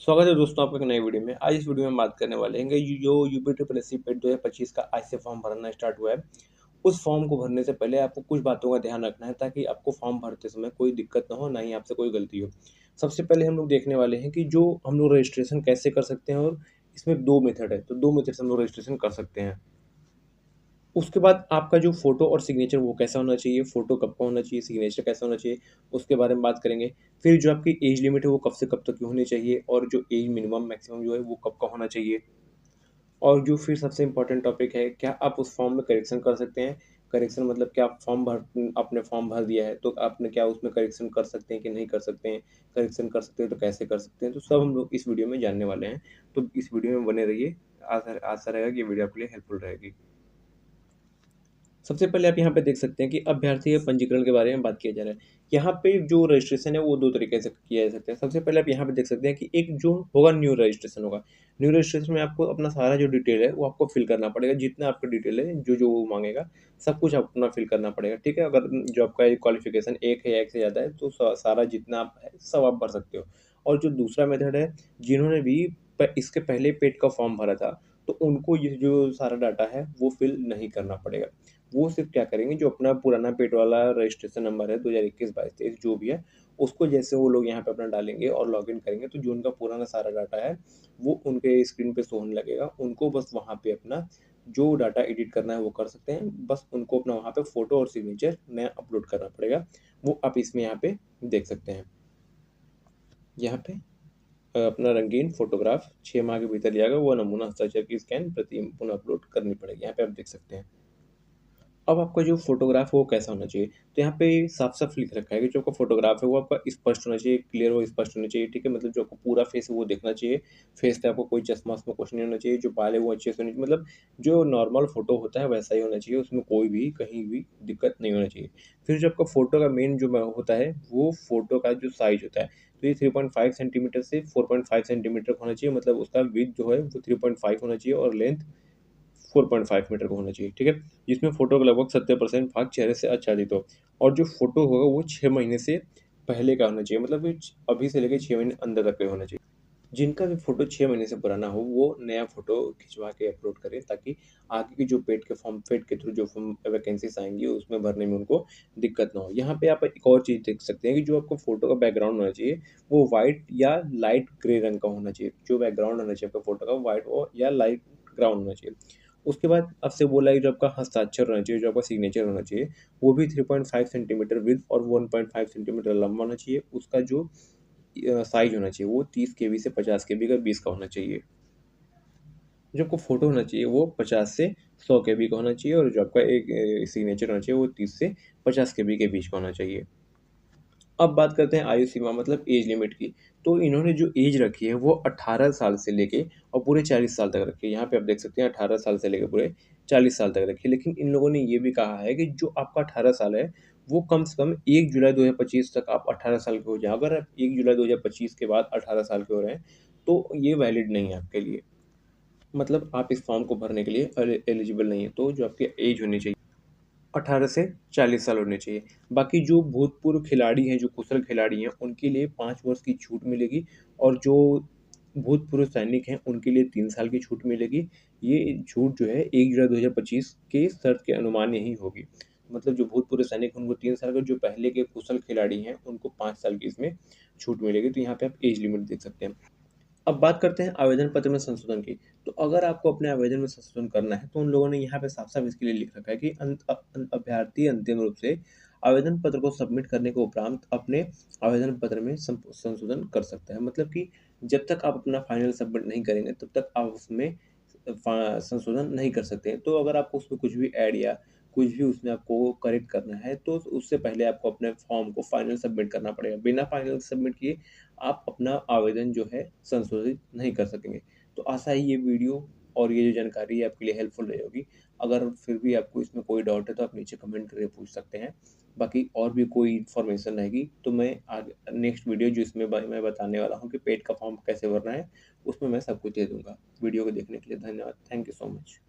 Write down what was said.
स्वागत है दोस्तों आपका एक नई वीडियो में। आज इस वीडियो में हम बात करने वाले हैं कि जो यूपीट्रिपलएससी पेट 2025 का आज से फॉर्म भरना स्टार्ट हुआ है। उस फॉर्म को भरने से पहले आपको कुछ बातों का ध्यान रखना है ताकि आपको फॉर्म भरते समय कोई दिक्कत ना हो, ना ही आपसे कोई गलती हो। सबसे पहले हम लोग देखने वाले हैं कि जो हम लोग रजिस्ट्रेशन कैसे कर सकते हैं, और इसमें 2 मेथड है, तो 2 मेथड से हम लोग रजिस्ट्रेशन कर सकते हैं। उसके बाद आपका जो फ़ोटो और सिग्नेचर वो कैसा होना चाहिए, फ़ोटो कब का होना चाहिए, सिग्नेचर कैसा होना चाहिए, उसके बारे में बात करेंगे। फिर जो आपकी एज लिमिट है वो कब से कब तक की होनी चाहिए, और जो एज मिनिमम मैक्सिमम जो है वो कब का होना चाहिए। और जो फिर सबसे इम्पोर्टेंट टॉपिक है, क्या आप उस फॉर्म में करेक्शन कर सकते हैं? करेक्शन मतलब क्या आप आपने फॉर्म भर दिया है, तो आपने क्या उसमें करेक्शन कर सकते हैं कि नहीं कर सकते हैं? करेक्शन कर सकते हैं तो कैसे कर सकते हैं? तो सब हम लोग इस वीडियो में जानने वाले हैं। तो इस वीडियो में बने रहिए। आशा आशा रहेगा कि ये वीडियो आपके लिए हेल्पफुल रहेगी। सबसे पहले आप यहाँ पे देख सकते हैं कि अभ्यर्थी के पंजीकरण के बारे में बात किया जा रहा है। यहाँ पे जो रजिस्ट्रेशन है वो 2 तरीके से किया जा सकता है। सबसे पहले आप यहाँ पे देख सकते हैं कि एक जो होगा न्यू रजिस्ट्रेशन होगा। न्यू रजिस्ट्रेशन में आपको अपना सारा जो डिटेल है वो आपको फिल करना पड़ेगा। जितना आपका डिटेल है, जो-जो वो माँगेगा, सब कुछ आप अपना फिल करना पड़ेगा, ठीक है? अगर जो आपका क्वालिफ़िकेशन 1 है या 1 से ज़्यादा है, तो सारा जितना आप है सब आप भर सकते हो। और जो दूसरा मेथड है, जिन्होंने भी इसके पहले पेड का फॉर्म भरा था, तो उनको ये जो सारा डाटा है वो फिल नहीं करना पड़ेगा। वो सिर्फ़ क्या करेंगे, जो अपना पुराना पेड वाला रजिस्ट्रेशन नंबर है 2021, 22, 23 जो भी है, उसको जैसे वो लोग यहाँ पे अपना डालेंगे और लॉगिन करेंगे, तो जो उनका पुराना सारा डाटा है, वो उनके स्क्रीन पे शो होने लगेगा। उनको बस वहाँ पे अपना जो डाटा एडिट करना है वो कर सकते हैं। बस उनको अपना वहाँ पे फ़ोटो और सिग्नेचर नया अपलोड करना पड़ेगा। वो आप इसमें यहाँ पे देख सकते हैं। यहाँ पे अपना रंगीन फ़ोटोग्राफ 6 माह के भीतर लिया गया वो नमूना हस्ताक्षर की स्कैन प्रति पुनः अपलोड करनी पड़ेगी। यहाँ पे आप देख सकते हैं। अब आपका जो फ़ोटोग्राफ है वो कैसा होना चाहिए? तो यहाँ पे साफ-साफ लिख रखा है कि जो आपका फ़ोटोग्राफ है वो आपका स्पष्ट होना चाहिए, क्लियर और स्पष्ट होना चाहिए, ठीक है? मतलब जो आपका पूरा फेस है वो दिखना चाहिए। फेस पे आपको कोई चश्मा-वश्मा कुछ नहीं होना चाहिए, जो बाल है वो अच्छे से होने चाहिए, मतलब जो नॉर्मल फ़ोटो होता है वैसा ही होना चाहिए, उसमें कोई भी कहीं भी दिक्कत नहीं होना चाहिए। फिर जो आपका फ़ोटो का मेन जो होता है, वो फ़ोटो का जो साइज़ होता है, तो ये 3.5 सेंटीमीटर से 4.5 सेंटीमीटर का होना चाहिए, मतलब उसका विड्थ जो है वो 3.5 होना चाहिए और लेंथ 4.5 मीटर का होना चाहिए, ठीक है? जिसमें फ़ोटो का लगभग 70% भाग चेहरे से आच्छादित हो, और जो फ़ोटो होगा वो 6 महीने से पहले का होना चाहिए, मतलब कि अभी से लेके 6 महीने अंदर तक का होना चाहिए। जिनका भी फ़ोटो 6 महीने से पुराना हो, वो नया फ़ोटो खिंचवा के अपलोड करें, ताकि आगे की जो पेड के थ्रू जो वैकेंसीज़ आएँगी, उसमें भरने में उनको दिक्कत ना हो। यहाँ पे आप एक और चीज़ देख सकते हैं कि जो आपको फ़ोटो का बैकग्राउंड होना चाहिए, वो व्हाइट या लाइट ग्रे रंग का होना चाहिए। जो बैकग्राउंड होना चाहिए आपका फ़ोटो का, व्हाइट हो या लाइट ग्राउंड होना चाहिए। उसके बाद आपसे बोला है जो आपका हस्ताक्षर होना चाहिए, जो आपका सिग्नेचर होना चाहिए, वो भी 3.5 सेंटीमीटर विड्थ और 1.5 सेंटीमीटर लंबा होना चाहिए। उसका जो साइज़ होना चाहिए वो 30 केबी से 50 केबी का 20 का होना चाहिए। जो आपको फ़ोटो होना चाहिए वो 50 से 100 केबी का होना चाहिए, और जो आपका एक सिग्नेचर होना चाहिए वो 30 से 50 केबी के बीच का होना चाहिए। अब बात करते हैं आयु सीमा, मतलब एज लिमिट की। तो इन्होंने जो एज रखी है वो 18 साल से लेके और पूरे 40 साल तक रखी है। यहाँ पे आप देख सकते हैं 18 साल से लेके पूरे 40 साल तक रखी है। लेकिन इन लोगों ने ये भी कहा है कि जो आपका 18 साल है, वो कम से कम 1 जुलाई 2025 तक आप 18 साल के हो जाएँ। अगर आप 1 जुलाई 2025 के बाद 18 साल के हो रहे हैं, तो ये वैलिड नहीं है आपके लिए। मतलब आप इस फॉर्म को भरने के लिए एलिजिबल नहीं है। तो जो आपकी एज होनी चाहिए 18 से 40 साल होने चाहिए। बाकी जो भूतपूर्व खिलाड़ी हैं, जो कुशल खिलाड़ी हैं, उनके लिए 5 वर्ष की छूट मिलेगी, और जो भूतपूर्व सैनिक हैं, उनके लिए 3 साल की छूट मिलेगी। ये छूट जो है 1 जुलाई 2025 के शर्त के अनुमान्य ही होगी। मतलब जो भूतपूर्व सैनिक हैं, उनको 3 साल का, जो पहले के कुशल खिलाड़ी हैं, उनको 5 साल की इसमें छूट मिलेगी। तो यहाँ पे आप एज लिमिट देख सकते हैं। अब बात करते हैं आवेदन पत्र में संशोधन की। तो अगर आपको अपने आवेदन में संशोधन करना है, तो उन लोगों ने यहाँ पे साफ-साफ इसके लिए लिख रखा है कि अभ्यर्थी अंतिम रूप से आवेदन पत्र को सबमिट करने के उपरांत अपने आवेदन पत्र में संशोधन कर सकता है। मतलब कि जब तक आप अपना फाइनल सबमिट नहीं करेंगे, तब तक आप उसमें संशोधन नहीं कर सकते हैं। तो अगर आपको उसमें कुछ भी ऐड या कुछ भी उसमें आपको करेक्ट करना है, तो उससे पहले आपको अपने फॉर्म को फाइनल सबमिट करना पड़ेगा। बिना फाइनल सबमिट किए आप अपना आवेदन जो है संशोधित नहीं कर सकेंगे। तो आशा है ये वीडियो और ये जो जानकारी है आपके लिए हेल्पफुल रही होगी। अगर फिर भी आपको इसमें कोई डाउट है, तो आप नीचे कमेंट करके पूछ सकते हैं। बाकी और भी कोई इन्फॉर्मेशन रहेगी तो मैं आगे नेक्स्ट वीडियो जो इसमें मैं बताने वाला हूँ कि पेड का फॉर्म कैसे भरना है, उसमें मैं सब कुछ दे दूँगा। वीडियो को देखने के लिए धन्यवाद। Thank you so much.